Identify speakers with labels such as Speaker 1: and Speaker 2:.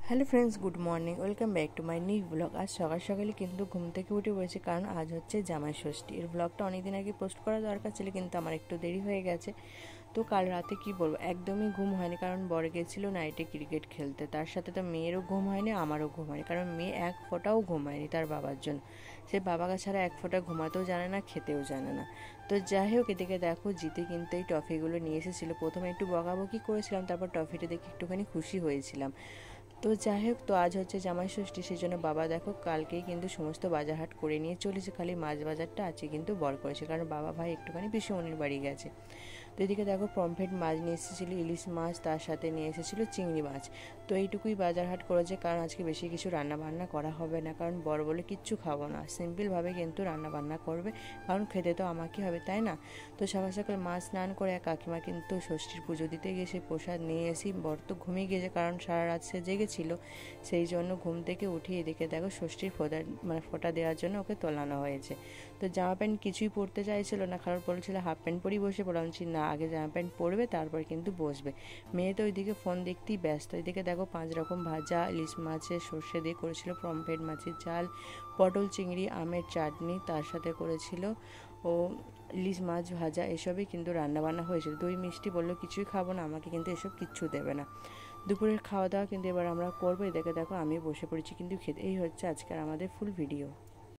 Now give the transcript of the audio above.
Speaker 1: Hello friends, good morning, welcome back to my new blog. আজ সকাল সকালে কিন্তু ঘুম থেকে উঠে পড়েছি, কারণ আজ হচ্ছে জামাই ষষ্ঠী। এর ব্লগটা অনেকদিন আগে পোস্ট করা দরকার ছিল, কিন্তু আমার একটু দেরি হয়ে গেছে। তো কাল রাতে কি বলবো, একদমই ঘুম হয়নি, কারণ বর গেছিলো নাইটে ক্রিকেট খেলতে। তার সাথে তো মেয়েরও ঘুম হয়নি, আমারও ঘুম হয়নি, কারণ মেয়ে এক ফোঁটাও ঘুম হয়নি তার বাবার জন্য। সে বাবাকে ছাড়া এক ফোঁটা ঘুমাতেও জানে না, খেতেও জানে না। তো যাই হোক, এদিকে দেখো জিতে কিন্তু এই টফিগুলো নিয়ে এসেছিলো। প্রথমে একটু বকাবকি করেছিলাম, তারপর টফিটা দেখে একটুখানি খুশি হয়েছিলাম। তো যাই হোক, তো আজ হচ্ছে জামাই ষষ্ঠী, সেই জন্য বাবা দেখো কালকেই কিন্তু সমস্ত বাজার হাট করে নিয়ে চলেছে। খালি মাছ বাজারটা আজকে কিন্তু বর করেছে, কারণ বাবা ভাই একটুখানি পিসিমণির বাড়ি গেছে। তো এদিকে দেখো পমফ্রেট মাছ নিয়ে এসেছিলো, ইলিশ মাছ, তার সাথে নিয়ে এসেছিলো চিংড়ি মাছ। তো এইটুকুই বাজার হাট করেছে, কারণ আজকে বেশি কিছু রান্না বান্না করা হবে না, কারণ বর বলে কিচ্ছু খাবো না, সিম্পলভাবে কিন্তু রান্না বান্না করবে, কারণ খেতে তো আমাকে হবে, তাই না? তো সকাল সকাল মাছ স্নান করে কাকিমা কিন্তু ষষ্ঠীর পুজো দিতে গিয়ে প্রসাদ নিয়ে এসি। বর তো ঘুমিয়ে গিয়েছে, কারণ সারা রাত সে জেগেছিল, সেই জন্য ঘুম থেকে উঠে এদিকে দেখো ষষ্ঠীর ফোঁটা দেওয়ার জন্য ওকে তোলানো হয়েছে। তো জামা প্যান্ট কিছুই পরতে চাইছিল না, কারণ বলছিল হাফ প্যান্ট পরেই বসে পড়লাম। না, আগে জামা প্যান্ট পরবে, তারপর কিন্তু বসবে। মেয়ে তো ওইদিকে ফোন দেখতেই ব্যস্ত। এদিকে দেখো 5 রকম ভাজা, ইলিশ মাছের সর্ষে দিয়ে করেছিল, পমফ্রেট মাছের ঝাল, পটল চিংড়ি, আমের চাটনি, তার সাথে করেছিল ও ইলিশ মাছ ভাজা। এসবই কিন্তু রান্নাবান্না হয়েছিল। দই মিষ্টি বললো কিছুই খাবো না, আমাকে কিন্তু এসব কিচ্ছু দেবে না। দুপুরের খাওয়া দাওয়া কিন্তু এবার আমরা করবো। এদিকে দেখো আমি বসে পড়েছি কিন্তু খেতে। এই হচ্ছে আজকের আমাদের ফুল ভিডিও।